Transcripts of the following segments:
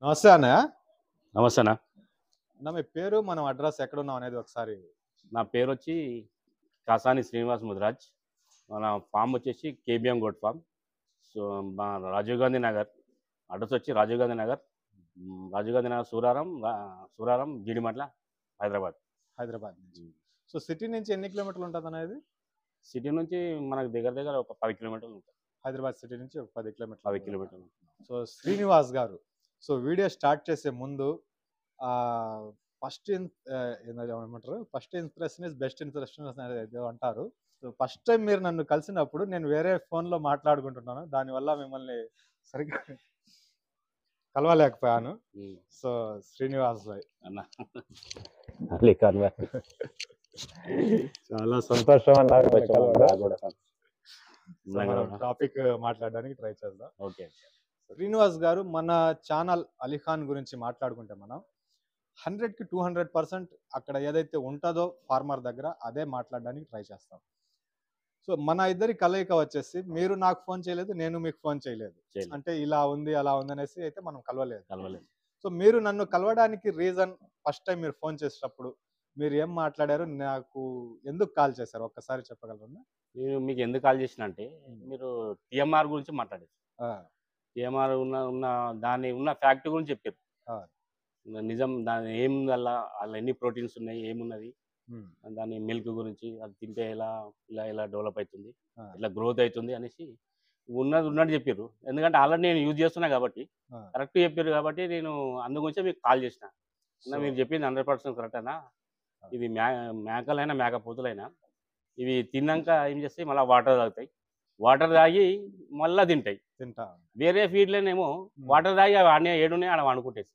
నమస్తే అన్నయ్య. నమస్తే అన్న. అన్న మీ పేరు, మనం అడ్రస్ ఎక్కడున్నాం అనేది ఒకసారి. నా పేరు వచ్చి కాసాని శ్రీనివాస్ ముదిరాజ్. మన ఫామ్ వచ్చేసి కేబిఎం గోడ్ ఫామ్. సో మా రాజీవ్ గాంధీ నగర్, అడ్రస్ వచ్చి రాజీవ్ గాంధీ నగర్, సూరారం జీడిమట్ల, హైదరాబాద్. హైదరాబాద్ నుంచి. సో సిటీ నుంచి ఎన్ని కిలోమీటర్లు ఉంటుంది అనేది? సిటీ నుంచి మనకు దగ్గర దగ్గర ఒక 10 కిలోమీటర్లు ఉంటుంది. హైదరాబాద్ సిటీ నుంచి ఒక 10 కిలోమీటర్లు. 10 కిలోమీటర్లు. సో శ్రీనివాస్ గారు, సో వీడియో స్టార్ట్ చేసే ముందు ఫస్ట్ ఏమంటారు, first impression is best impression అనేది ఏదో అంటారు. సో ఫస్ట్ టైం మీరు నన్ను కలిసినప్పుడు నేను వేరే ఫోన్లో మాట్లాడుకుంటున్నాను, దానివల్ల మిమ్మల్ని సరిగ్గా కలవలేకపోయాను. సో శ్రీనివాస్ భాయ్ అన్న చాలా సంతోషం అన్నారు. టాపిక్ మాట్లాడడానికి ట్రై చేద్దాం. ఓకే. శ్రీనివాస్ గారు, మన ఛానల్ అలీఖాన్ గురించి మాట్లాడుకుంటే మనం 100కి 200% అక్కడ ఏదైతే ఉంటుందో ఫార్మర్ దగ్గర అదే మాట్లాడడానికి ట్రై చేస్తాం. సో మన ఇద్దరి కలయిక వచ్చేసి, మీరు నాకు ఫోన్ చేయలేదు, నేను మీకు ఫోన్ చేయలేదు, అంటే ఇలా ఉంది అలా ఉంది అనేసి అయితే మనం కలవలేదు. సో మీరు నన్ను కలవడానికి రీజన్, ఫస్ట్ టైం మీరు ఫోన్ చేసేటప్పుడు మీరు ఏం మాట్లాడారు, నాకు ఎందుకు కాల్ చేశారు ఒక్కసారి చెప్పగలరా? నేను మీకు ఎందుకు కాల్ చేసిన అంటే, మీరు టిఎంఆర్ గురించి మాట్లాడారు. టిఎంఆర్ దాని ఉన్న ఫ్యాక్ట్ గురించి చెప్పారు. నిజం, దాని ఏముంది, అలా ఎన్ని ప్రోటీన్స్ ఉన్నాయి, ఏమున్నది, దాని మిల్క్ గురించి, అది తింటే ఇలా ఇలా ఇలా డెవలప్ అవుతుంది, ఇలా గ్రోత్ అవుతుంది అనేసి ఉన్నట్టు చెప్పారు. ఎందుకంటే ఆల్రెడీ నేను యూజ్ చేస్తున్నా కాబట్టి, కరెక్ట్ చెప్పారు కాబట్టి నేను అందుగురించే మీకు కాల్ చేసిన. అన్న మీరు చెప్పింది 100% కరెక్ట్ అన్న. ఇది మేకలైనా మేకపోతులైనా ఇవి తిన్నాక ఏం చేస్తాయి, మళ్ళీ వాటర్ తాగుతాయి, వాటర్ తాగి మళ్ళీ తింటా. వేరే ఫీడ్లోనేమో వాటర్ తాగి అవి అన్నీ ఏడున్నాయి ఆడ అనుకుంటేసి.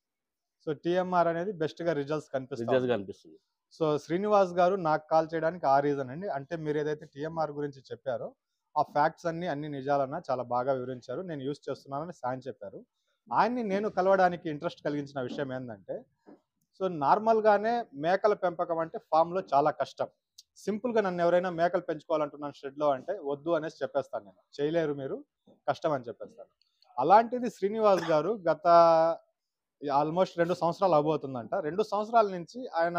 సో టిఎంఆర్ అనేది బెస్ట్గా రిజల్ట్స్ కనిపిస్తుంది. సో శ్రీనివాస్ గారు నాకు కాల్ చేయడానికి ఆ రీజన్ అండి. అంటే మీరు ఏదైతే టిఎంఆర్ గురించి చెప్పారో ఆ ఫ్యాక్ట్స్ అన్ని నిజాలన్నా చాలా బాగా వివరించారు, నేను యూజ్ చేస్తున్నానని సాయం చెప్పారు. ఆయన్ని నేను కలవడానికి ఇంట్రెస్ట్ కలిగించిన విషయం ఏంటంటే, సో నార్మల్గానే మేకల పెంపకం అంటే ఫామ్లో చాలా కష్టం. సింపుల్గా నన్ను ఎవరైనా మేకలు పెంచుకోవాలంటున్నాను షెడ్లో అంటే వద్దు అనేసి చెప్పేస్తాను, నేను చేయలేరు మీరు, కష్టం అని చెప్పేస్తాను. అలాంటిది శ్రీనివాస్ గారు గత ఆల్మోస్ట్ 2 సంవత్సరాలు అవబోతుందంట. 2 సంవత్సరాల నుంచి ఆయన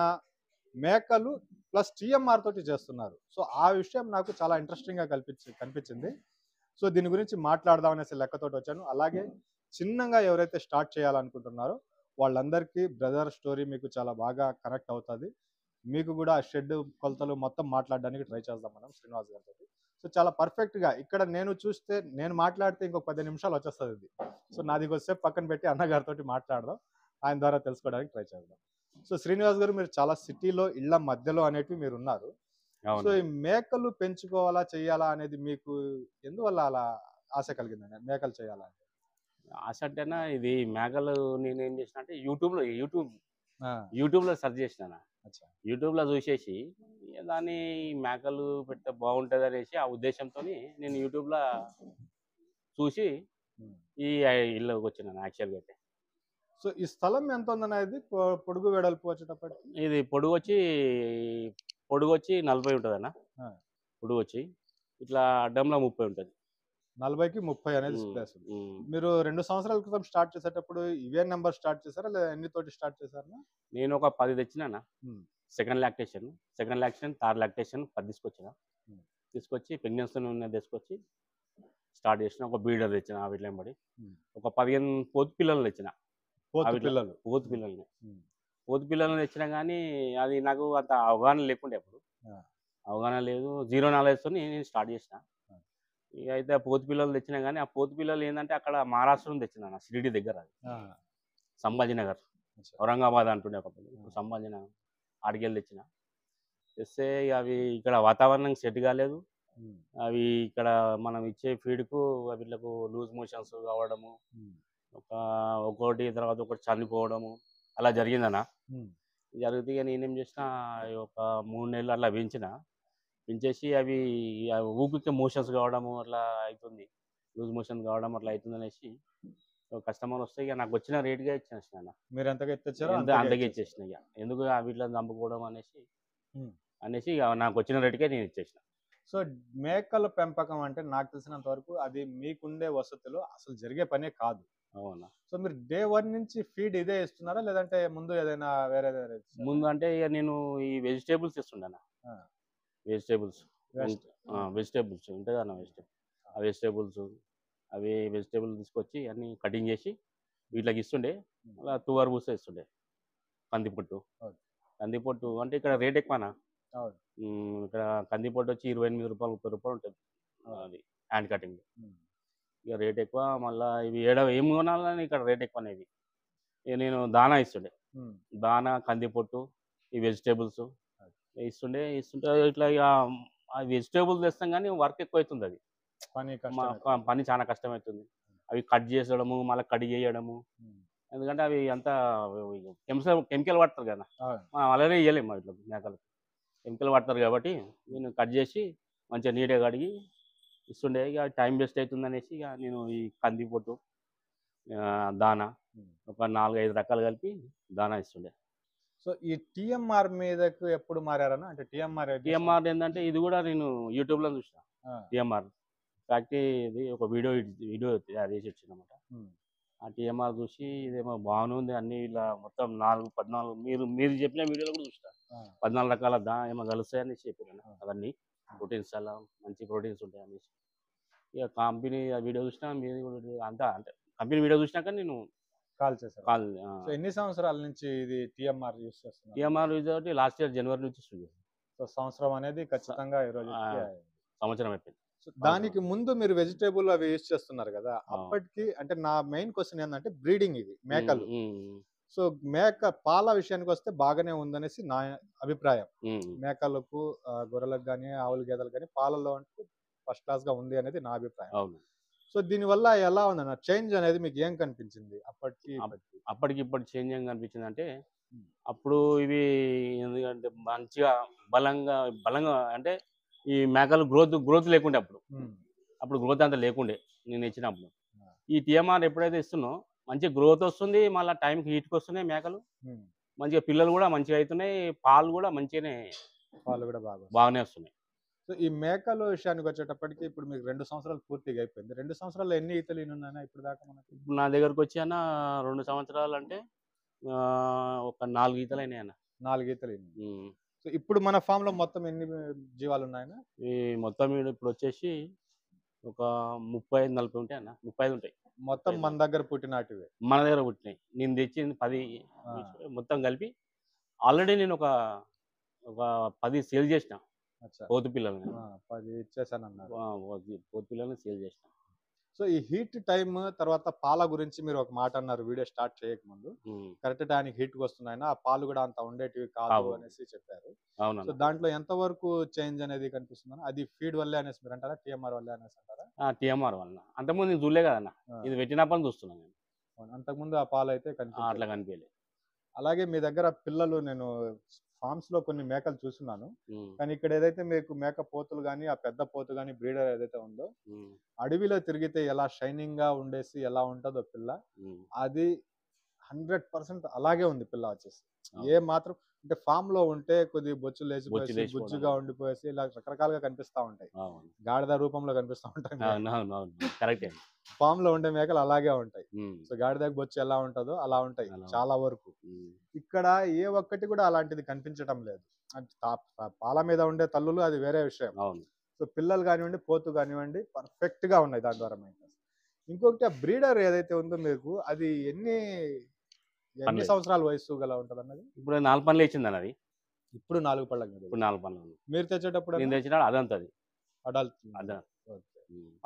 మేకలు ప్లస్ టిఎంఆర్ తోటి చేస్తున్నారు. సో ఆ విషయం నాకు చాలా ఇంట్రెస్టింగ్గా కనిపించింది. సో దీని గురించి మాట్లాడదాం అనేసి లెక్కతోటి వచ్చాను. అలాగే చిన్నగా ఎవరైతే స్టార్ట్ చేయాలనుకుంటున్నారో వాళ్ళందరికీ బ్రదర్ స్టోరీ మీకు చాలా బాగా కనెక్ట్ అవుతుంది. మీకు కూడా షెడ్ కొలతలు మొత్తం మాట్లాడడానికి ట్రై చేద్దాం మనం శ్రీనివాస్ గారితో. సో చాలా పర్ఫెక్ట్గా ఇక్కడ నేను చూస్తే, నేను మాట్లాడితే ఇంకొక 10 నిమిషాలు వచ్చేస్తుంది ఇది. సో నాది కొద్దిసేపు పక్కన పెట్టి అన్నగారితో మాట్లాడదాం, ఆయన ద్వారా తెలుసుకోవడానికి ట్రై చేద్దాం. సో శ్రీనివాస్ గారు, మీరు చాలా సిటీలో ఇళ్ల మధ్యలో అనేటివి మీరు ఉన్నారు. సో ఈ మేకలు పెంచుకోవాలా చేయాలా అనేది మీకు ఎందువల్ల అలా ఆశ కలిగిందండి, మేకలు చేయాలా? ఆశ అంటేనా, ఇది మేకలు నేనేం చేసిన అంటే యూట్యూబ్లో సెర్చ్ చేసిన. యూట్యూబ్లో చూసేసి దాన్ని మేకలు పెడితే బాగుంటుంది అనేసి ఆ ఉద్దేశంతో నేను యూట్యూబ్లో చూసి ఈ ఇల్లుకి వచ్చినాను యాక్చువల్గా అయితే. సో ఈ స్థలం ఎంత ఉందనేది పొడుగు వెడల్పు వచ్చేటప్పుడు? ఇది పొడుగు వచ్చి 40 ఉంటుంది అన్న. పొడుగు వచ్చి ఇట్లా అడ్డంలో 30 ఉంటుంది. 40కి 30 అనేది ప్లేస్. మీరు 2 సంవత్సరాల క్రితం స్టార్ట్ చేసేటప్పుడు ఇవే నెంబర్ స్టార్ట్ చేశారా, లేదా ఎన్నితోటి స్టార్ట్ చేశారా? నేను ఒక 10 తెచ్చినా. సెకండ్ లాక్టేషన్, థర్డ్ లాక్టేషన్ 10 తీసుకొచ్చి ప్రెగ్నెన్సీ తీసుకొచ్చి స్టార్ట్ చేసిన. ఒక బీడర్ తెచ్చిన, వీటిలో పడి ఒక 15 పోతు పిల్లలు తెచ్చిన. పోతు పిల్లలు తెచ్చినా కానీ అది నాకు అంత అవగాహన లేకుండే, అప్పుడు అవగాహన లేదు, 0 నాలెడ్జ్తో నేను స్టార్ట్ చేసిన. ఇక అయితే పోతు పిల్లలు తెచ్చినా కానీ ఆ పోతు పిల్లలు ఏంటంటే అక్కడ మహారాష్ట్ర తెచ్చిన, షిరిడి దగ్గర, అది సంభాజీనగర్, ఔరంగాబాద్ అంటుండే ఒకప్పుడు, ఇప్పుడు సంభాజీనగర్, ఆడికెళ్ళి తెస్తే అవి ఇక్కడ వాతావరణం సెట్ కాలేదు. అవి ఇక్కడ మనం ఇచ్చే ఫీడ్కు వీళ్ళకు లూజ్ మోషన్స్ కావడము, ఒకటి తర్వాత ఒకటి చనిపోవడము అలా జరిగిందన్న. జరిగితే నేనేం చేసిన, ఒక 3 నెలలు అట్లా పెంచేసి అవి ఊపికే మోషన్స్ కావడము అట్లా అవుతుంది, లూజ్ మోషన్ కావడం అట్లా అవుతుంది అనేసి కస్టమర్ వస్తే ఇక నాకు వచ్చిన రేట్గా ఇచ్చేసిన. మీరు ఎంతగా ఇచ్చారో అంతగా ఇచ్చేసిన. ఇక ఎందుకు వీటిని చంపుకోవడం అనేసి ఇక నాకు వచ్చిన రేటుకే నేను ఇచ్చేసిన. సో మేకల పెంపకం అంటే నాకు తెలిసినంత వరకు అది మీకుండే వసతులు అసలు జరిగే పనే కాదు. అవునా. సో మీరు డే 1 నుంచి ఫీడ్ ఇదే ఇస్తున్నారా? లేదంటే ముందు ఏదైనా వేరేది ఇచ్చారా? ముందు అంటే ఇక నేను ఈ వెజిటేబుల్స్ ఇస్తుండేనా. ఆ! వెజిటేబుల్స్ వెస్ట్ వెజిటేబుల్స్ ఉంటాయి కదా వెజిటేబుల్, ఆ వెజిటేబుల్స్ అవి వెజిటేబుల్ తీసుకొచ్చి అన్ని కటింగ్ చేసి వీటికి ఇస్తుండే. అలా తువర్ పూస ఇస్తుండే, కందిపొట్టు. ఓకే. కందిపొట్టు అంటే ఇక్కడ రేట్ ఎక్కువనా. అవును. ఇక్కడ కందిపొట్టు వచ్చి రూ. 28, రూ. 30 ఉంటుంది. అది హ్యాండ్ కటింగ్. హ్మ్. ఇక రేట్ ఎక్కువ. మళ్ళీ ఇవి ఏం కొనాలని ఇక్కడ రేట్ ఎక్కువ అనేది. ఇక నేను దానా ఇస్తుండే. హ్మ్. దానా, కందిపొట్టు, ఈ వెజిటేబుల్స్ ఇస్తుంటే ఇట్లా ఇక ఆ వెజిటేబుల్స్ తెస్తాం కానీ వర్క్ ఎక్కువ అవుతుంది. అది పని కష్టమే. పని చాలా కష్టమవుతుంది. అవి కట్ చేసడము, మళ్ళీ కడిగి చేయడము. హ్మ్. ఎందుకంటే అవి అంతా కెమికల్ వాడతారు కదా. అవును. మనం అలానే ఇవ్వలేము ఇట్లా మేకలు. కెమికల్ వాడతారు కాబట్టి నేను కట్ చేసి మంచిగా నీట్గా కడిగి ఇస్తుండే. ఇక టైం వేస్ట్ అవుతుంది అనేసి ఇక నేను ఈ కందిపొట్టు, దానా హ్మ్. ఒక 4, 5 రకాలు కలిపి దానా ఇస్తుండే. సో ఈ టీఎంఆర్ మీదకు ఎప్పుడు మారారన్న? అంటే టీఎంఆర్ టీఎంఆర్ ఏంటంటే ఇది కూడా నేను యూట్యూబ్లో చూసిన. ఆ! టీఎంఆర్ ఫ్యాక్టరీ ఇది ఒక వీడియో తయారు చేసి వచ్చిందన్నమాట. హ్మ్. ఆ టీఎంఆర్ చూసి ఇదేమో బాగానే ఉంది, అన్ని ఇలా మొత్తం 14 మీరు చెప్పిన వీడియోలో కూడా చూసిన. ఆ! 14 రకాల ఏమో కలుస్తాయని చెప్పారు అవన్నీ. ప్రోటీన్స్ చాలా మంచి ప్రోటీన్స్ ఉంటాయి అనేసి. ఇక కంపెనీ వీడియో చూసినా మీరు అంతా అంటే కంపెనీ వీడియో చూసినాక నేను కాల్ చేశారు. కాల్ సో ఎన్ని సంవత్సరాల నుంచి ఇది టీఎంఆర్ యూజ్ చేస్తున్నారు? టీఎంఆర్ యూజ్ ఒకటి లాస్ట్ ఇయర్ జనవరి నుంచి స్టార్ట్ చేశాను. సో సంవత్సరం అనేది ఖచ్చితంగా ఈ రోజుకి సంవత్సరం అయిపోయింది. సో దానికి ముందు మీరు వెజిటేబుల్ అవి యూజ్ చేస్తున్నారు కదా, అప్పటికి అంటే నా మెయిన్ క్వశ్చన్ ఏంటంటే బ్రీడింగ్ ఇవి మేకలు. సో మేక పాల విషయానికి వస్తే బాగానే ఉందనేసి నా అభిప్రాయం. మేకలకు గొర్రెలకు కానీ ఆవులు గేదెలు కానీ పాలలో అంటే ఫస్ట్ క్లాస్ గా ఉంది అనేది నా అభిప్రాయం. అవును. సో దీనివల్ల ఎలా ఉందన్న చేంజ్ అనేది మీకు ఏం కనిపించింది అప్పటికి ఇప్పటి చేంజ్ ఏం కనిపించింది అంటే, అప్పుడు ఇవి ఎందుకంటే మంచిగా బలంగా అంటే ఈ మేకలు గ్రోత్ లేకుండే అప్పుడు గ్రోత్ అంతా లేకుండే నేను ఇచ్చినప్పుడు. ఈ టీఎంఆర్ ఎప్పుడైతే ఇస్తున్నావు మంచి గ్రోత్ వస్తుంది, మళ్ళీ టైంకి హీట్కి వస్తున్నాయి మేకలు, మంచిగా పిల్లలు కూడా మంచిగా అవుతున్నాయి, పాలు కూడా బాగానే వస్తున్నాయి. సో ఈ మేకల విషయానికి వచ్చేటప్పటికి ఇప్పుడు మీకు 2 సంవత్సరాలు పూర్తిగా అయిపోయింది. 2 సంవత్సరాల్లో ఎన్ని ఈతలు ఈనున్నాయన్నా ఇప్పుడు దాకా మనకి? ఇప్పుడు నా దగ్గరకు వచ్చి అన్న 2 సంవత్సరాలు అంటే ఒక 4 ఈతలు అయినాయి అన్న. 4 ఈతలు ఈనినాయి. సో ఇప్పుడు మన ఫామ్ లో మొత్తం ఎన్ని జీవాలు ఉన్నాయన్నా? ఈ మొత్తం ఇప్పుడు వచ్చేసి ఒక 35-40 ఉంటాయి అన్న. 35 ఉంటాయి మొత్తం మన దగ్గర పుట్టినాటివే. మన దగ్గర పుట్టినాయి. నేను తెచ్చింది 10 మొత్తం కలిపి. ఆల్రెడీ నేను ఒక 10 సేల్ చేసిన పోతు పిల్లల్ని. 10 ఇచ్చేసానన్నారు. పోతు పిల్లల్ని సేల్ చేసిన. సో ఈ హీట్ టైమ్ తర్వాత పాల గురించి మీరు ఒక మాట అన్నారు వీడియో స్టార్ట్ చేయకముందు. కరెక్ట్ టైంకి హీట్కి వస్తున్నాయినా ఆ పాలు కూడా అంత ఉండేటివి కాదు అనేసి చెప్పారు. అవును. సో దాంట్లో ఎంతవరకు చేంజ్ అనేది కనిపిస్తుంది? అది ఫీడ్ వల్లే అనేసి మీరు అంటారా, టీఎంఆర్ వల్లే అనేసి అంటారా? టీఎంఆర్ వల్ల. అంతకుముందు నేను చూడలే కదన్న, ఇది పెట్టినప్పుడు చూస్తున్నాను నేను. అంతకుముందు ఆ పాలు అయితే అట్లా కనిపించలేదు. అలాగే మీ దగ్గర పిల్లలు నేను ఫార్మ్స్ లో కొన్ని మేకలు చూస్తున్నాను, కానీ ఇక్కడ ఏదైతే మీకు మేక పోతులు కానీ ఆ పెద్ద పోతు కానీ బ్రీడర్ ఏదైతే ఉందో అడవిలో తిరిగితే ఎలా షైనింగ్ గా ఉండేసి ఎలా ఉంటుందో పిల్ల, అది 100% అలాగే ఉంది పిల్ల వచ్చేసి. ఏ మాత్రం అంటే ఫామ్ లో ఉంటే కొద్దిగా బొచ్చు లేచిపోయి గుజ్జుగా ఉండిపోయేసి ఇలా రకరకాలుగా కనిపిస్తా ఉంటాయి, గాడిద రూపంలో కనిపిస్తా ఉంటాయి. ఫామ్ లో ఉండే మేకలు అలాగే ఉంటాయి. సో గాడిద బొచ్చు ఎలా ఉంటుందో అలా ఉంటాయి చాలా వరకు. ఇక్కడ ఏ ఒక్కటి కూడా అలాంటిది కనిపించడం లేదు. పాల మీద ఉండే తల్లులు అది వేరే విషయం. సో పిల్లలు కానివ్వండి, పోతు కానివ్వండి పర్ఫెక్ట్ గా ఉన్నాయి దాని ద్వారా. ఇంకొకటి ఆ బ్రీడర్ ఏదైతే ఉందో మీకు అది ఎన్ని సంవత్సరాల వయసు గల ఉంటుంది అన్నది? ఇప్పుడు 4 పనులు ఇచ్చింది అన్నది. ఇప్పుడు 4 పళ్ళ. ఇప్పుడు 4 పనులు. మీరు తెచ్చేటప్పుడు నేను తెచ్చినాడు అదంతది అడల్ట్.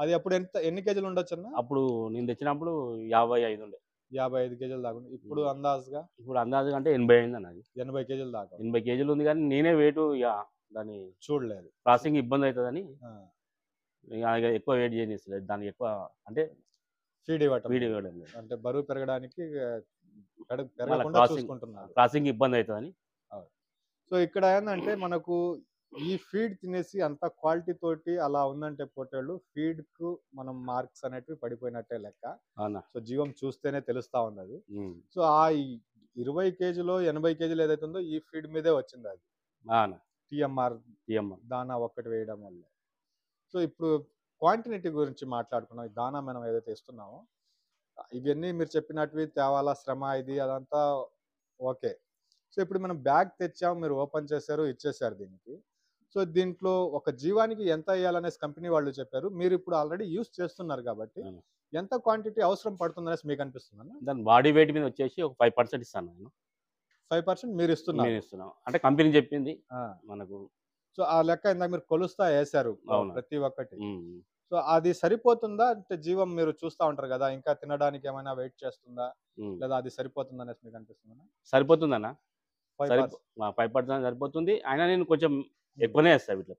అది అప్పుడు ఎన్ని కేజీలు ఉండొచ్చు అన్న? అప్పుడు నేను తెచ్చినప్పుడు 55 ఉండే. 55 కేజీలు దాకా. ఇప్పుడు అందాజుగా? ఇప్పుడు అందాజుగా అంటే 80 అయింది అన్నది. 80 కేజీలు దాకా. 80 కేజీలు ఉంది, కానీ నేనే వెయిట్ దాన్ని చూడలేదు. ప్రాసెసింగ్ ఇబ్బంది అవుతుందని ఎక్కువ వెయిట్ చేయనిస్తలేదు. దానికి ఎక్కువ అంటే ఫీడ్ ఇవ్వడం అంటే బరువు పెరగడానికి ప్రాసెసింగ్ ఇబ్బంది అవుతుందని. సో ఇక్కడ ఏంటంటే మనకు ఈ ఫీడ్ తినేసి అంత క్వాలిటీ తోటి అలా ఉందంటే పొట్టేళ్ళు ఫీడ్ కు మనం మార్క్స్ అనేటివి పడిపోయినట్టే లెక్క. సో జీవం చూస్తేనే తెలుస్తా ఉంది అది. సో ఆ 20 కేజీలో 80 కేజీలు ఏదైతే ఉందో ఈ ఫీడ్ మీదే వచ్చింది అది. టీఎంఆర్ దానా ఒక్కటి వేయడం వల్ల. సో ఇప్పుడు క్వాంటిటీ గురించి మాట్లాడుకున్నాం. దానా మనం ఏదైతే ఇస్తున్నామో ఇవన్నీ మీరు చెప్పినట్వి తేవాలా శ్రమ ఇది అదంతా ఓకే. సో ఇప్పుడు మనం బ్యాగ్ తెచ్చాం, మీరు ఓపెన్ చేశారు, ఇచ్చేసారు దీనికి. సో దీంట్లో ఒక జీవానికి ఎంత ఎయ్యాలనేసి కంపెనీ వాళ్ళు చెప్పారు. మీరిప్పుడు ఆల్రెడీ యూజ్ చేస్తున్నారు కాబట్టి, అవును. ఎంత క్వాంటిటీ అవసరం పడుతుందనేసి మీకనిపిస్తుందన్నా? దాని బాడీ వెయిట్ మీద వచ్చేసి ఒక 5% ఇస్తాను నేను. 5% మీరిస్తున్నారు. మేమిస్తున్నాం. అంటే కంపెనీ చెప్పింది ఆ! మనకు. సో ఆ లెక్క ఇందాక మీరు కొలుస్తా ఏశారు అవును. ప్రతి ఒక్కటి. హ్మ్. సో అది సరిపోతుందా? అంటే జీవం మీరు చూస్తా ఉంటారు గదా! ఇంకా తినడానికి ఏమైనా వెయిట్ చేస్తుందా? హ్మ్. లేదా అది సరిపోతుందనేసి మీకనిపిస్తుందన్నా? సరిపోతుందన్న. 5% 5% సరిపోతుంది. అయినా నేను కొంచెం ఎక్కువనే ఏస్తా వీటిలో.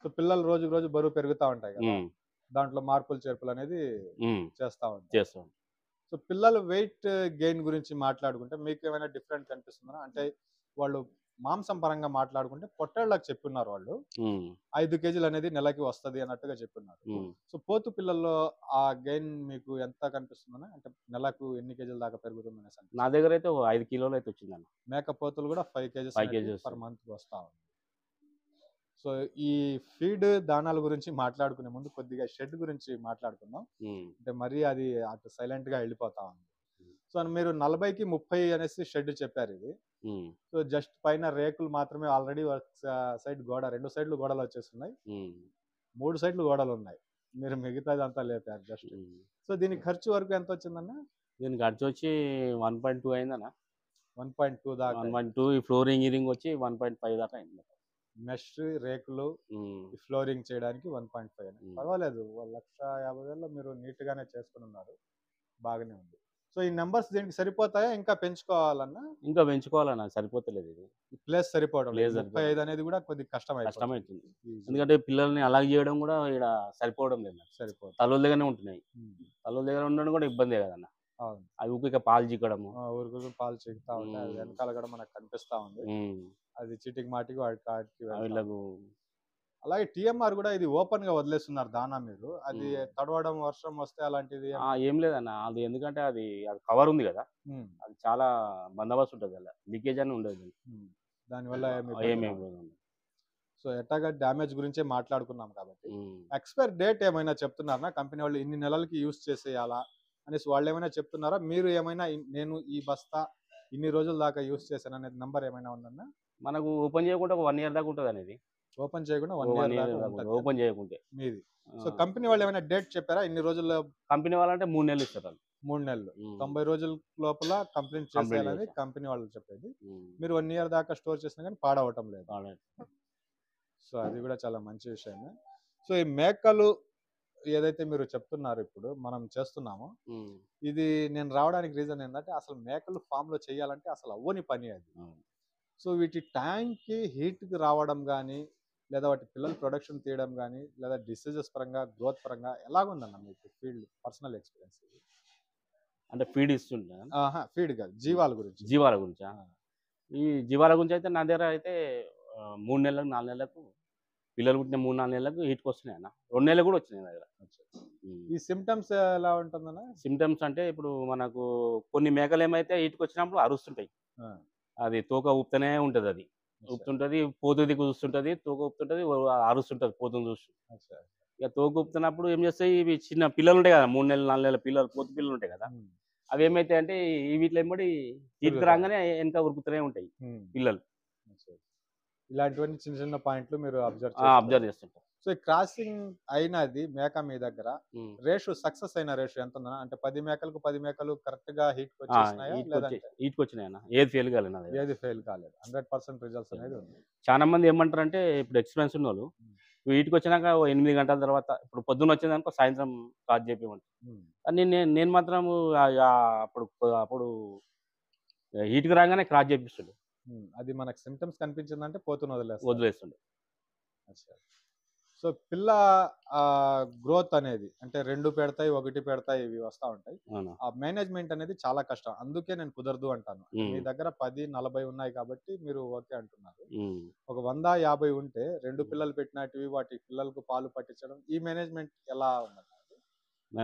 సో పిల్లలు రోజుకు రోజు బరువు పెరుగుతా ఉంటాయి గదా! హ్మ్. దాంట్లో మార్పులు చేర్పులనేది హ్మ్. చేస్తా ఉంటారు. చేస్తాం. సో పిల్లలు వెయిట్ గెయిన్ గురించి మాట్లాడుకుంటే మీకేమైనా డిఫరెంట్ కనిపిస్తుందా? అంటే వాళ్ళు మాంసం పరంగా మాట్లాడుకుంటే పొట్టేళ్ళకి చెప్పున్నారు వాళ్ళు. హ్మ్. 5 కేజీలనేది నెలకి వస్తది అన్నట్టుగా చెప్పున్నారు. హ్మ్. సో పోతు పిల్లల్లో ఆ గెయిన్ మీకు ఎంత కనిపిస్తుందన్న? అంటే నెలకు ఎన్ని కేజీల దాకా పెరుగుతుందనేసి నా అనిపిస్తుంది? దగ్గరైతే ఓ 5 కిలోలు అయితే వచ్చిందన్న. మేకపోతులు గూడా 5 కేజీస్ 5 అనేటివి కేజీస్ పర్ మంత్ వస్తా ఉంది. సో ఈ ఫీడ్ దానాల గురించి మాట్లాడుకునే ముందు కొద్దిగా షెడ్ గురించి మాట్లాడుకుందాం. హ్మ్. అంటే మరీ అది అటు సైలెంట్‌గా ఎళ్ళిపోతా ఉంది. హ్మ్. సో మీరు 40కి 30 అనేసి షెడ్ చెప్పారిది. హ్మ్. సో జస్ట్ పైన రేకులు మాత్రమే ఆల్రెడీ సైడ్ గోడ 2 సైడ్‌లు గోడలొచ్చేసున్నాయి. హ్మ్. 3 సైడ్‌లు గోడలున్నాయి. మీరు మిగతాదంతా లేపారు జస్ట్. హ్మ్. సో దీనికి ఖర్చు వరకు ఎంతొచ్చిందన్న? దీని ఖర్చొచ్చి 1.2 అయిందన్న. 1.2 దాకా అయింది. 1.2 ఈ ఫ్లోరింగ్, గీరింగ్ వచ్చి 1.5 దాకా అయింది. మెష్, రేకులు, హ్మ్. ఈ ఫ్లోరింగ్ చేయడానికి 1.5 అయింది. హ్మ్. పర్వాలేదు. 1,50,000లో మీరు నీట్‌గానే చేసుకొనున్నారు. బాగానే ఉంది. సో ఈ నంబర్స్ దీనికి సరిపోతాయా? ఇంకా పెంచుకోవాలన్నా? ఇంకా పెంచుకోవాలన్న సరిపోతలేదు ఇది. ఈ ప్లేస్ సరిపోవడం లేదు. ప్లేస్ సరిపోవడం 35 అనేది గూడా కొద్దిగా కష్టమైపోతుంది. కష్టమైతుంది. ఈజీగా ఎందుకంటే పిల్లల్ని అలాగ చేయడం కూడా ఈడ సరిపోవడం లేదు నాకు. సరిపోతుంది. తల్లుల దగ్గరనే ఉంటున్నాయి. హ్మ్. తల్లుల దగ్గర ఉండడం కూడా ఇబ్బందే కదన్న. అవును. అవి ఊరికే పాలు చిక్కడము. ఊరుకురు పాలు చిక్కుతా ఉంటాయి. అది హ్మ్. వెనకాల గూడా మనకు కనిపిస్తా ఉంది. హ్మ్. అది చీటికి మాటికి వాటి కాటికి వెళ్తా ఉంది. వీళ్ళకు అలాగే టీఎంఆర్ గూడా ఇది ఓపెన్‌గా వదిలేస్తున్నారు దానా మీరు. అది హ్మ్. తడవడం, వర్షం వస్తే అలాంటిది ఏం లేదన్న. అది ఎందుకంటే అది కవర్ ఉంది కదా! హ్మ్. అది చాలా బందోబస్తు ఉంటది అలా. లీకేజ్ అని ఉండదు. హ్మ్. దానివల్ల ఏమి ఇబ్బంది ఏమి రాదు. ఉండదు. సో ఎట్టాగా డ్యామేజ్ గురించే మాట్లాడుకున్నాం కాబట్టి, హ్మ్. ఎక్స్‌పైర్ డేట్ ఏమైనా చెప్తున్నారా? కంపెనీ వాళ్ళు ఇన్ని నెలలకి యూజ్ చేసేయాలా అనేసి వాళ్ళేమైనా చెప్తున్నారా? మీరు ఏమైనా నేను ఈ బస్తా ఇన్ని రోజుల దాకా యూజ్ చేశాననేది నంబర్ ఏమైనా ఉందన్నా? మనకు ఓపెన్ చేయకుండా ఒక 1 ఇయర్ దాకా ఉంటదనేది. ఓపెన్ చేయకుండా ఓ 1 1 ఇయర్ ఇయర్ దాకా దాకా ఉంటది. ఉంటది అని ఓపెన్ చేయకుంటే. మీది. ఆ! సో కంపెనీ వాళ్ళు ఏమైనా డేట్ చెప్పారా? ఇన్ని రోజుల్లో కంపెనీ వాళ్ళంటే 3 నెలలు ఇస్తారాళ్ళు. 3 నెలలు. హ్మ్. 90 రోజుల లోపల కంప్లీట్ కంప్లీట్ చేసేయాలని చేసా. కంపెనీ వాళ్ళు చెప్పేది. హ్మ్. మీరు 1 ఇయర్ దాకా స్టోర్ చేసినా గానీ పాడవటం లేదు. వాడాలి. సో అది గూడా చాలా మంచి విషయమే. సో ఈ మేకలు ఏదైతే మీరు చెప్తున్నారో ఇప్పుడు మనం చేస్తున్నామో, హ్మ్. ఇది నేను రావడానికి రీజన్ ఏందంటే అసలు మేకలు ఫామ్‌లో చేయాలంటే అసలు అవ్వని పని అది. అవును. సో వీటి ట్యాంక్‌కి హీట్‌కి రావడం గానీ, లేదా వాటి పిల్లల ప్రొడక్షన్ తీయడం గానీ, లేదా డిసీజెస్ పరంగా, గ్రోత్ పరంగా ఎలాగుందన్న మీకు ఫీల్డ్ పర్సనల్ ఎక్స్‌పీరియన్స్ ఇది? అంటే ఫీడ్ ఇస్తుంటా. ఆహా! ఫీడ్ కాదు. జీవాల గురించి. జీవాల గురించా? ఆ! ఈ జీవాల గురించయితే నా దగ్గర అయితే 3 నెలలకు, 4 నెలలకు పిల్లలు పుట్టిన 3, 4 నెలలకు హీట్‌కొస్తున్నాయన్న. 2 నెలలకు కూడా వచ్చినాయి నా దగ్గర. హ్మ్. ఈ సింప్టమ్స్ ఎలా ఉంటుందన్న? సింప్టమ్స్ అంటే ఇప్పుడు మనకు కొన్ని మేకలేమైతే హీట్‌కొచ్చినప్పుడు అరుస్తుంటాయి. ఆ! అది తోక ఊపుతూనే ఉంటదది. అచ్చా! ఊపుతుంటది, పోతు దిక్కు చూస్తుంటది, తోక ఊపుతుంటది, అరుస్తుంటది పోతుని చూసి. అచ్చా! ఇక తోక ఊపుతున్నప్పుడు ఏం చేస్తాయి, ఇవి చిన్న పిల్లలుంటాయి కదా! 3 నెలలు, 4 నెలల పిల్లలు, పోతు పిల్లలుంటాయి కదా! హ్మ్. అవేమైతాయంటే వీటిలో ఎమ్మడి హీట్‌కి తిరుగుతా రాంగానే ఎనక ఉరుకుతూనే ఉంటాయి హ్మ్. పిల్లలు. అచ్చా! ఇలాంటివన్నీ చిన్న చిన్న పాయింట్లు మీరు అబ్జర్వ్ చేస్తారు. అబ్జర్వ్ చేస్తుంటా. సో, ఈ క్రాసింగ్ అయినది మేక మీ దగ్గర హ్మ్. రేషియో సక్సెస్ అయిన రేషియో ఎంతుందన్న? అంటే 10 మేకలకు 10 మేకలు కరెక్ట్‌గా ఆ! హీట్‌కొచ్చేసినాయా? లేదంటే హీట్‌కొచ్చినాయన్న. ఏది ఫెయిల్ కాలే నా దగ్గర. ఏది ఫెయిల్ కాలేదు. 100% రిజల్ట్స్ అనేది ఉంది. చాలా మంది ఏమంటారంటే ఇప్పుడు ఎక్స్‌పీరియన్స్ ఉన్నోళ్ళు హ్మ్. హీట్‌కొచ్చినాక ఓ 8 గంటల తర్వాత ఇప్పుడు పొద్దునొచ్చిందనుకో సాయంత్రం స్టార్ట్ చేపియమంటారు. హ్మ్. కానీ నేను మాత్రము అప్పుడు అప్పుడు హీట్‌కి రాంగానే క్రాస్ చేపిస్తుండే. హ్మ్. అది మనకు సింప్టమ్స్ కనిపించిందంటే పోతుని వదిలేస్తారు. వదిలేస్తుండే. అచ్చా! సో, పిల్ల గ్రోత్ అనేది అంటే 2 పెడతాయి, 1 పెడతాయి ఇవి వస్తా ఉంటాయి. అవునా? ఆ మేనేజ్‌మెంట్ అనేది చాలా కష్టం. అందుకే నేను కుదరదు అంటాను. అంటే మీ హ్మ్. దగ్గర 10, 40 ఉన్నాయి కాబట్టి మీరు ఓకే అంటున్నారు. హ్మ్. ఒక 100, 50 ఉంటే 2 హ్మ్. పిల్లలు పెట్టినటివి వాటి పిల్లలకు పాలు పట్టించడం ఈ మేనేజ్‌మెంట్ ఎలా ఉందన్న అది?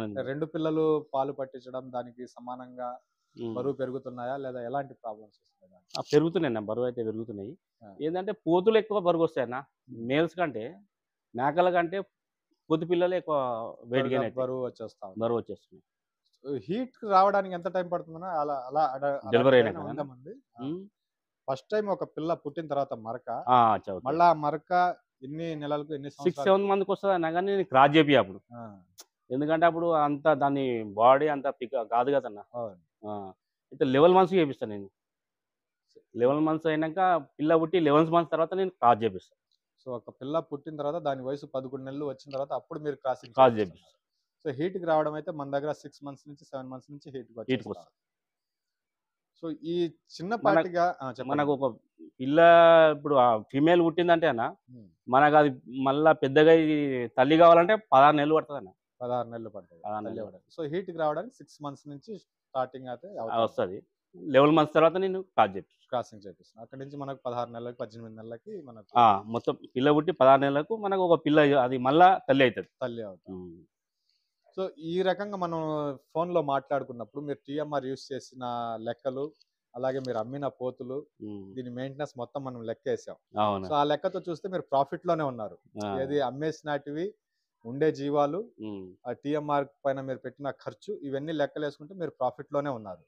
అంటే మేనేజ్‌మెంట్. 2 పిల్లలు పాలు పట్టించడం దానికి సమానంగా హ్మ్. బరువు పెరుగుతున్నాయా? లేదా ఎలాంటి ప్రాబ్లమ్స్ వస్తున్నాయి దాంట్లో? పెరుగుతున్నాయన్న బరువయితే పెరుగుతున్నాయి. ఆ! ఏందంటే పోతులు ఎక్కువ బరువొస్తాయన్న. హ్మ్. మేల్స్ కంటే, మేకల కంటే పోతు పిల్లలే ఎక్కువ వెయిట్ త్వరగా గెయిన్ అయితాయి. బరువు వచ్చేస్తా ఉంది. బరువొచ్చేస్తున్నాయి. హీట్ రావడానికి ఎంత టైం పడుతుందన్నా అలా అలా డెలివరీ అయినాక ఫస్ట్ టైం ఒక పిల్ల పుట్టిన తర్వాత మరక చదువుతా మళ్ళా ఆ మరక ఎన్ని నెలలకు ఎన్ని 6-7 మంత్కి వస్తుంది అన్నా కానీ నేను క్రాస్ చేపి అప్పుడు ఎందుకంటే అప్పుడు అంత దాని బాడీ అంత పిక్ కాదు కదన్న అయితే 11 మంత్స్ చేపిస్తాను నేను 11 మంత్స్ అయినాక పిల్ల పుట్టి 11 మంత్స్ తర్వాత నేను క్రాస్ చేపిస్తాను సో ఒక పిల్ల పుట్టిన తర్వాత దాని వయసు 11 నెలలు వచ్చిన తర్వాత అప్పుడు మీరు క్రాస్ చేపిస్తాను సో హీట్కి రావడం అయితే మన దగ్గర 6 మంత్స్ నుంచి 7 మంత్స్ నుంచి హీట్కి వస్తుంది. సో ఈ చిన్నపాటిగా మనకు ఒక పిల్ల ఇప్పుడు ఫీమేల్ పుట్టిందంటే అన్న మనకు అది మళ్ళీ పెద్దగా తల్లి కావాలంటే 16 నెలలు పడుతుంది అన్న 16 నెలలు పడుతుంది. సో హీట్కి రావడానికి 6 మంత్స్ నుంచి స్టార్టింగ్ అయితే వస్తుంది 11 మంత్స్ తర్వాత నేను క్రాసింగ్ చేపిస్తాను. అక్కడ నుంచి మనకు 16 నెలలకి 18 నెలలకి మనకు మొత్తం పిల్ల పుట్టి 16 నెలలకు మనకు ఒక పిల్ల అది మళ్ళా తల్లి అవుతుంది. సో ఈ రకంగా మనం ఫోన్లో మాట్లాడుకున్నప్పుడు మీరు టీఎంఆర్ యూస్ చేసిన లెక్కలు అలాగే మీరు అమ్మిన పోతులు దీని మెయింటెనెన్స్ మొత్తం మనం లెక్కేసాం. సో ఆ లెక్కతో చూస్తే మీరు ప్రాఫిట్ లోనే ఉన్నారు. ఏది అమ్మేసినటివి ఉండే జీవాలు ఆ టీఎంఆర్ పైన మీరు పెట్టిన ఖర్చు ఇవన్నీ లెక్కలు వేసుకుంటే మీరు ప్రాఫిట్ లోనే ఉన్నారు.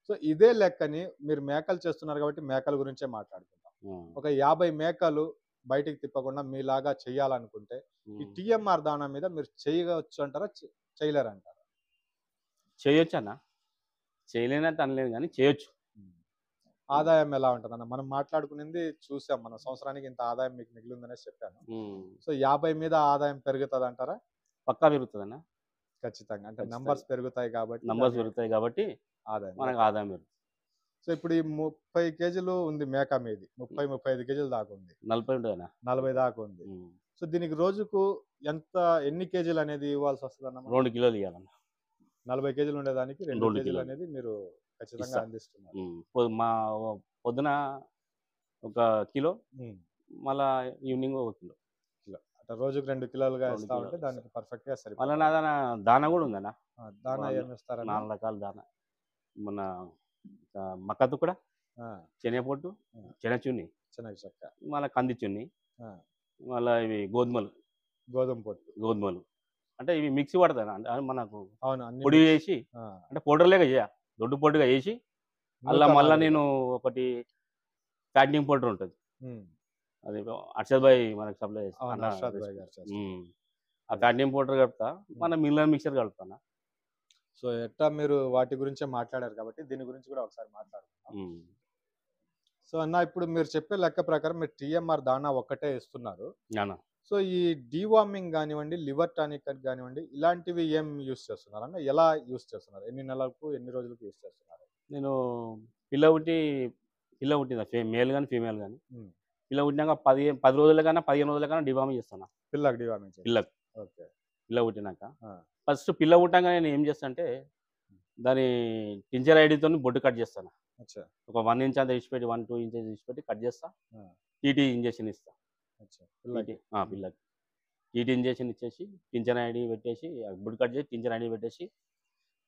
సో ఇదే లెక్కని మీరు మేకలు చేస్తున్నారు కాబట్టి మేకల గురించే మాట్లాడుకుంటాం. ఒక 50 మేకలు బయటికి తిప్పకుండా మీలాగా చెయ్యాలనుకుంటే ఈ టీఎంఆర్ దానా మీద మీరు చేయవచ్చు అంటారా చేయలేరంటారా? చేయొచ్చు అన్న, చేయలేనంత అనలేదు కానీ చేయొచ్చు. ఆదాయం ఎలా ఉంటుంది అన్న? మనం మాట్లాడుకునేది చూసాం, మన సంవత్సరానికి ఇంత ఆదాయం మీకు మిగిలిందనేసి చెప్పాను. సో 50 మీద ఆదాయం పెరుగుతుంది అంటారా? పక్కా పెరుగుతుంది అన్న, ఖచ్చితంగా. అంటే నంబర్స్ పెరుగుతాయి కాబట్టి ఆదాయం ఆదాయం పెరుగుతుంది. సో ఇప్పుడు ఈ 30 కేజీలు ఉంది మేక మీది, 30-35 కేజీలు దాకా ఉంది, 40 దాకా ఉంది. సో దీనికి రోజుకు ఎన్ని కేజీలు అనేది ఇవ్వాల్సి వస్తుంది అన్న? 2 కిలోలు ఇవ్వాలన్న. 40 కేజీలు ఉండేదానికి 2 కేజీలు అనేది మీరు ఖచ్చితంగా అందిస్తున్నారు. మా పొద్దున 1 కిలో, మళ్ళా ఈవినింగ్ 1 కిలో. అంటే రోజుకు 2 కిలోలుగా ఇస్తా ఉంటే దానికి పర్ఫెక్ట్ గా సరిపోతుంది. మళ్ళీ దానా కూడా ఉందన్న. దానా ఏమి ఇస్తారా? 4 రకాల దానా. మన మక్కతు కూడా, శనగపొట్టు, శనగచున్ని, శనగచెక్క, మళ్ళీ కంది చున్ని, మళ్ళీ ఇవి గోధుమలు అంటే ఇవి మిక్సీ పడతాయి అంటే మనకు పొడి చేసి అంటే పౌడర్ లేక చేయ దొడ్డు పొడిగా వేసి అలా మళ్ళీ నేను ఒకటి ఫ్యాటింగ్ పౌడర్ ఉంటుంది, అది అర్షద్ భాయ్ మనకు సప్లై చేస్తాను. ఆ ఫ్యాటింగ్ పౌడర్ కలుపుతా, మన మిల్లర్ మిక్సర్ కలుపుతాను. సో ఎట్లా మీరు వాటి గురించే మాట్లాడారు కాబట్టి దీని గురించి కూడా ఒకసారి మాట్లాడుకుందాం. సో అన్న, ఇప్పుడు మీరు చెప్పే లెక్క ప్రకారం మీరు టీఎంఆర్ దానా ఒక్కటే ఇస్తున్నారు. సో ఈ డీవార్మింగ్ కానివ్వండి, లివర్ టానిక్ కానివ్వండి, ఇలాంటివి ఏం యూస్ చేస్తున్నారు అన్న? ఎలా యూస్ చేస్తున్నారు? ఎన్ని నెలలకు ఎన్ని రోజులకు యూస్ చేస్తున్నారు? నేను పిల్ల పుట్టింది మేల్ కానీ ఫీమేల్ కానీ పిల్ల పుట్టినాక 10 రోజుల కన్నా 15 రోజుల కన్నా డివార్మింగ్ చేస్తాను. పిల్ల పుట్టినాక ఫస్ట్ పిల్ల పుట్టాక నేను ఏం చేస్తాను అంటే దాని టించర్ ఐడితో బొడ్డు కట్ చేస్తాను. ఒక 1 ఇంచ్ అంత ఇచ్చిపెట్టి 1-2 ఇంచెస్ ఇచ్చిపెట్టి కట్ చేస్తా. టీటీ ఇంజెక్షన్ ఇస్తా పిల్లకి. టీటీ ఇంజెక్షన్ ఇచ్చేసి టించర్ ఐడి పెట్టేసి బొడ్డు కట్ చేసి టించర్ ఐడి పెట్టేసి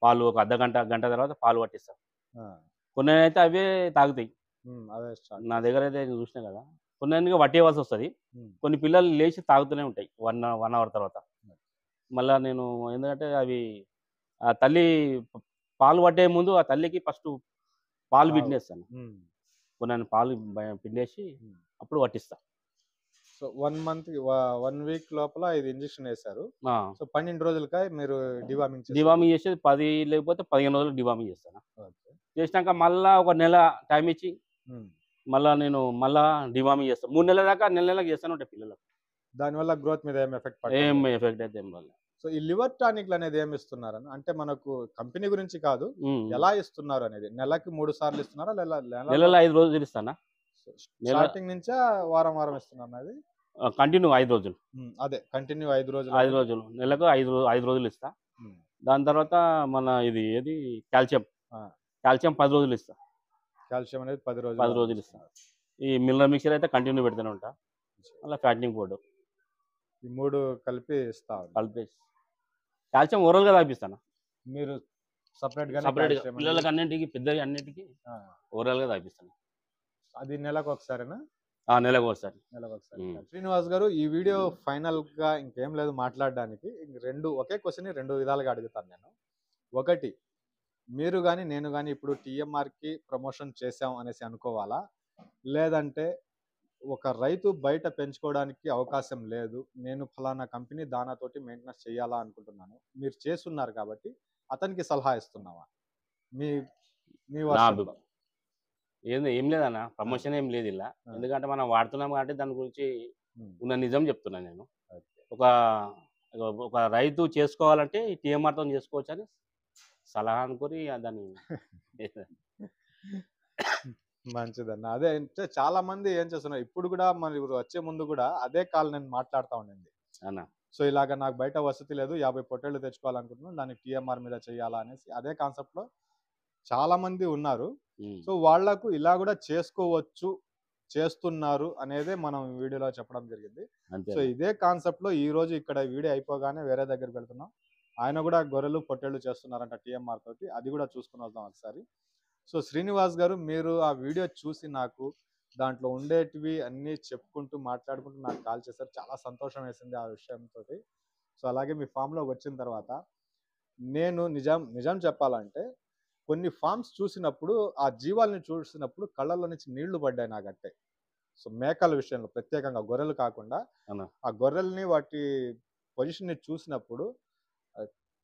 పాలు ఒక గంట తర్వాత పాలు పట్టిస్తా. కొన్ని అయితే అవే తాగుతాయి. నా దగ్గర అయితే నేను చూసినా కదా, కొన్ని పట్టేయవలసి వస్తుంది. కొన్ని పిల్లలు లేచి తాగుతూనే ఉంటాయి 1 అవర్ తర్వాత. మళ్ళీ నేను ఎందుకంటే అవి ఆ తల్లి పాలు పట్టే ముందు ఆ తల్లికి ఫస్ట్ పాలు పిండేస్తాను. కొన్ని పాలు పిండేసి అప్పుడు పట్టిస్తా. సో 1 వీక్ లోపల ఇది ఇంజెక్షన్ వేశారు. సో 12 రోజులకి మీరు డివార్మింగ్ చేసేది 10 లేకపోతే 15 రోజులు డివార్మింగ్ చేస్తాను. చేసినాక మళ్ళీ ఒక నెల టైం ఇచ్చి మళ్ళీ నేను డివార్మింగ్ చేస్తాను. 3 నెలల దాకా నెలలకు చేస్తాను ఉంటాయి పిల్లలకు. దానివల్ల గ్రోత్ మీద ఏం ఎఫెక్ట్ అయితే ఏం రాలేదు. సో ఈ లివర్ టానిక్లు అనేది ఏమి ఇస్తున్నారని అంటే మనకు కంపెనీ గురించి కాదు, ఎలా ఇస్తున్నారు అనేది? నెలకి 3 సార్లు ఇస్తున్నారా? నెలలో 5 రోజులు ఇస్తానా? స్టార్టింగ్ నుంచే వారం ఇస్తున్నారు అది కంటిన్యూ 5 రోజులు. అదే కంటిన్యూ 5 రోజులు నెలకు 5 రోజులు ఇస్తా. దాని తర్వాత మన ఏది కాల్షియం 10 రోజులు ఇస్తా. కాల్షియం అనేది 10 రోజులు ఇస్తా. ఈ మిల్లర్ మిక్సర్ అయితే కంటిన్యూ పెడుతూనే ఉంటా. అలా ఫ్యాటింగ్ పౌడర్ ఈ 3 కలిపేసి కాల్షియం ఓరల్ గా తాగిస్తాను. మీరు సపరేట్ పిల్లలకి అన్నింటికి పెద్దవి అన్నింటికి ఓరల్ గా తాగిస్తాను. అది నెలకు ఒకసారేనా? నెలకు ఒకసారి. శ్రీనివాస్ గారు, ఈ వీడియో ఫైనల్ గా ఇంకేం లేదు మాట్లాడడానికి. ఒకే క్వశ్చన్ 2 విధాలుగా అడుగుతాను నేను. ఒకటి, మీరు కానీ నేను కానీ ఇప్పుడు టీఎంఆర్కి ప్రమోషన్ చేసాం అనేసి అనుకోవాలా, లేదంటే ఒక రైతు బయట పెంచుకోవడానికి అవకాశం లేదు, నేను ఫలానా కంపెనీ దానాతోటి మెయింటెనెన్స్ చేయాలా అనుకుంటున్నాను, మీరు చేస్తున్నారు కాబట్టి అతనికి సలహా ఇస్తున్నావా? మీ మీ వర్షంలో ఏం లేదన్న, ప్రమోషన్ ఏం లేదు ఇలా. ఎందుకంటే మనం వాడుతున్నాం కాబట్టి దాని గురించి ఉన్న నిజం చెప్తున్నాను నేను. ఒక ఒక రైతు చేసుకోవాలంటే ఈ టీఎంఆర్తో చేసుకోవచ్చు అని సలహా అనుకొని దాన్ని మంచిదన్న. అదే అంటే చాలా మంది ఏం చేస్తున్నారు ఇప్పుడు కూడా, మరి వచ్చే ముందు కూడా అదే కాల్ నేను మాట్లాడుతూ ఉండింది అన్న. సో ఇలాగ నాకు బయట వసతి లేదు, 50 పొట్టేళ్ళు తెచ్చుకోవాలనుకుంటున్నాను, దానికి టీఎంఆర్ మీద చేయాలా అనేసి అదే కాన్సెప్ట్లో చాలా మంది ఉన్నారు. సో వాళ్లకు ఇలా కూడా చేసుకోవచ్చు, చేస్తున్నారు అనేదే మనం వీడియోలో చెప్పడం జరిగింది. సో ఇదే కాన్సెప్ట్లో ఈ రోజు ఇక్కడ వీడియో అయిపోగానే వేరే దగ్గరికి వెళ్తున్నాం. ఆయన కూడా గొర్రెలు పొట్టేళ్ళు చేస్తున్నారంట టీఎంఆర్ తోటి, అది కూడా చూసుకుని వద్దాం ఒకసారి. సో శ్రీనివాస్ గారు, మీరు ఆ వీడియో చూసి నాకు దాంట్లో ఉండేటివి అన్నీ చెప్పుకుంటూ మాట్లాడుకుంటూ నాకు కాల్ చేశారు. చాలా సంతోషం వేసింది ఆ విషయంతో. సో అలాగే మీ ఫామ్లోకి వచ్చిన తర్వాత నేను నిజం చెప్పాలంటే కొన్ని ఫామ్స్ చూసినప్పుడు, ఆ జీవాలని చూసినప్పుడు కళ్ళల్లో నుంచి నీళ్లు పడ్డాయి నాకంటే. సో మేకల విషయంలో ప్రత్యేకంగా, గొర్రెలు కాకుండా ఆ గొర్రెల్ని వాటి పొజిషన్ని చూసినప్పుడు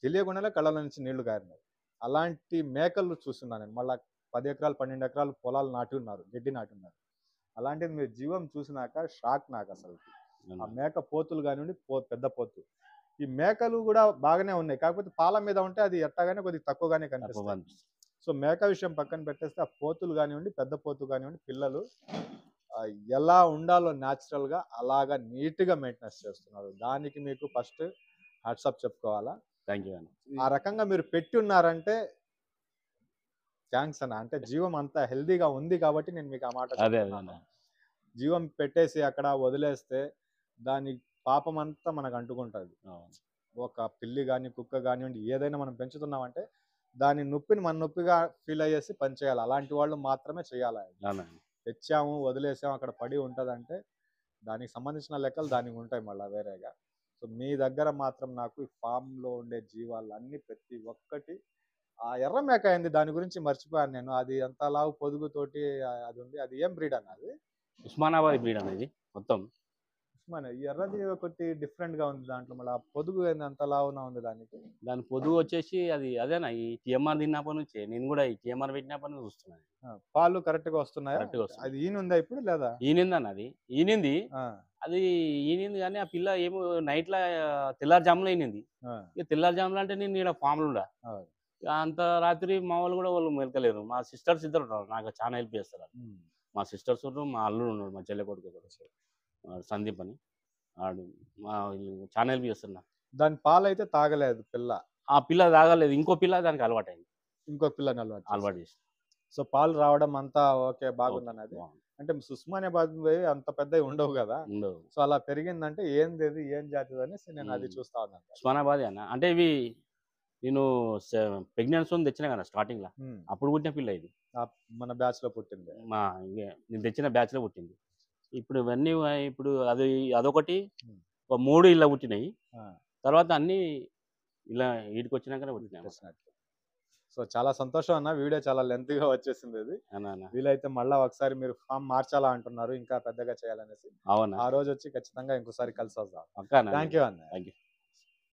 తెలియకుండానే కళ్ళలో నుంచి నీళ్లు గారినాయి. అలాంటి మేకలు చూస్తున్నాను నేను. మళ్ళీ 10 ఎకరాలు 12 ఎకరాలు పొలాలు నాటి ఉన్నారు, గడ్డి నాటి ఉన్నారు. అలాంటిది మీరు జీవం చూసినాక షాక్ నాకు అసలు. ఆ మేక పోతులు కానివ్వండి, పెద్ద పోతు, ఈ మేకలు కూడా బాగానే ఉన్నాయి, కాకపోతే పాల మీద ఉంటే అది ఎట్టగానే కొద్దిగా తక్కువగానే కనిపిస్తుంది. సో మేక విషయం పక్కన పెట్టేస్తే ఆ పోతులు కానివ్వండి, పెద్ద పోతు కానివ్వండి, పిల్లలు ఎలా ఉండాలో న్యాచురల్గా అలాగా నీట్గా మెయింటెనెన్స్ చేస్తున్నారు. దానికి మీకు ఫస్ట్ హ్యాట్సాప్ చెప్పుకోవాలా. Thank you. ఆ రకంగా మీరు పెట్టి ఉన్నారంటే థ్యాంక్స్ అన్న. అంటే జీవం అంత హెల్దీగా ఉంది కాబట్టి నేను మీకు ఆ మాట చెప్తున్నాను. జీవం పెట్టేసి అక్కడ వదిలేస్తే దాని పాపం అంతా మనకు అంటుకుంటుంది. ఒక పిల్లి కానీ కుక్క కానివ్వండి ఏదైనా మనం పెంచుతున్నామంటే దాని నొప్పిని మన నొప్పిగా ఫీల్ అయ్యేసి పని చేయాలి. అలాంటి వాళ్ళు మాత్రమే చేయాలి. తెచ్చాము వదిలేసాము అక్కడ పడి ఉంటుందంటే దానికి సంబంధించిన లెక్కలు దానికి ఉంటాయి మళ్ళీ వేరేగా. సో మీ దగ్గర మాత్రం నాకు ఈ ఫామ్లో ఉండే జీవాలు అన్నీ ప్రతి ఒక్కటి, ఆ ఎర్ర మేక అయింది దాని గురించి మర్చిపోయాను నేను. అది ఎంత లావు పొదుగుతోటి అది ఉంది, అది ఏం బ్రీడ్ అన్నది? ఉస్మానాబాద్ బ్రీడ్ అనేది మొత్తం. ఈ ఎర్రది ఒకటి డిఫరెంట్ గా ఉంది, దాంట్లో మళ్ళీ ఆ పొదుగు ఎంత లావునా ఉంది దానికి. దాని పొదుగు వచ్చేసి అది అదేనా, ఈ టీఎంఆర్ తిన్నప్పటి నుంచి నేను కూడా ఈ టీఎంఆర్ పెట్టినప్పటి నుంచి చూస్తున్నాను. పాలు కరెక్ట్ గా వస్తున్నాయా? అది ఈనుందా ఇప్పుడు లేదా? ఈనింది అన్న, అది ఈనింది, అది ఈనింది కానీ ఆ పిల్ల ఏమో నైట్ లా తెల్లారుజాములో ఈనింది. ఇక తెల్లారుజాములు అంటే నేను ఇక్కడ ఫామ్లు ఉండా, అంత రాత్రి మా వాళ్ళు కూడా వాళ్ళు మెలకలేరు. మా సిస్టర్స్ ఇద్దరు ఉంటారు, నాకు చాలా హెల్ప్ చేస్తారు. మా సిస్టర్స్ ఉన్నారు, మా అల్లుడు ఉన్నాడు, మా చెల్లె కొడుకు సందీప్ అని, ఆడు మా చాలా హెల్ప్ చేస్తున్నా. దాని పాలు అయితే తాగలేదు పిల్ల, ఆ పిల్ల తాగలేదు, ఇంకో పిల్ల దానికి అలవాటు అయింది, ఇంకో పిల్లని అలవాటు చేసి. సో పాలు రావడం అంతా ఓకే బాగుందని. అది అంటే ఉస్మానాబాద్ అంత పెద్దవి ఉండవు కదా, సో అలా పెరిగిందంటే ఏంది ఏం జాతి అనేసి నేను అది చూస్తా ఉన్నాను. ఉస్మానాబాద్ అన్న అంటే ఇవి నేను ప్రెగ్నెన్సీ తెచ్చినా కదా స్టార్టింగ్ లో, అప్పుడు పుట్టిన పిల్ల ఇది. మన బ్యాచ్ లో పుట్టింది, నేను తెచ్చిన బ్యాచ్ లో పుట్టింది. ఇప్పుడు ఇవన్నీ ఇప్పుడు అదొకటి 3 ఇలా పుట్టినాయి, తర్వాత అన్ని ఇలా వీటికి వచ్చినాకనే పుట్టినాయి. సో చాలా సంతోషం అన్న, వీడియో చాలా లెంత్గా వచ్చేసింది. ఇది వీలైతే మళ్ళీ ఒకసారి మీరు ఫామ్ మార్చాలా అంటున్నారు, ఇంకా పెద్దగా చేయాలనేసి. అవునా, ఆ రోజు వచ్చి ఖచ్చితంగా ఇంకోసారి కలిసి వద్దాం. థ్యాంక్ యూ అన్న.